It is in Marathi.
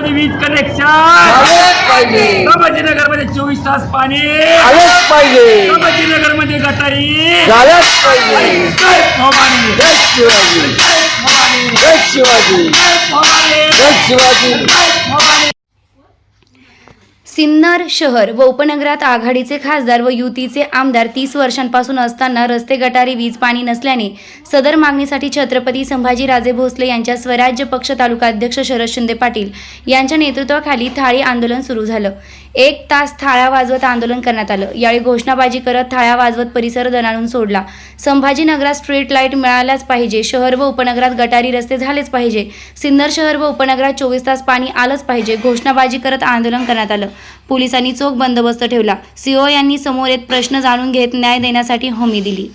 मध्ये वीज कनेक्शन झालंच पाहिजे. संभाजीनगर मध्ये 24 तास पाणी आलंच पाहिजे. संभाजीनगर मध्ये गटारी झालंच पाहिजे. जय भवानी जय शिवाजी. जय भवानी जय शिवाजी. जय भवानी जय शिवाजी. जय भवानी. सिन्नर शहर व उपनगरात आघाडीचे खासदार व युतीचे आमदार 30 वर्षांपासून असताना रस्ते, गटारी, वीज, पाणी नसल्याने सदर मागणीसाठी छत्रपती संभाजीराजे भोसले यांच्या स्वराज्य पक्ष तालुका अध्यक्ष शरद शिंदे पाटील यांच्या नेतृत्वाखाली थाळी आंदोलन सुरू झालं. 1 तास थाळ्या वाजवत आंदोलन करण्यात आलं. यावेळी घोषणाबाजी करत थाळ्या वाजवत परिसर दणाणून सोडला. संभाजीनगरात स्ट्रीट लाईट मिळाल्याच पाहिजे. शहर व उपनगरात गटारी, रस्ते झालेच पाहिजे. सिन्नर शहर व उपनगरात 24 तास पाणी आलंच पाहिजे. घोषणाबाजी करत आंदोलन करण्यात आलं. पोलिसांनी चोख बंदोबस्त ठेवला. सीओ यांनी समोर येत प्रश्न जाणून घेत न्याय देण्यासाठी हमी दिली.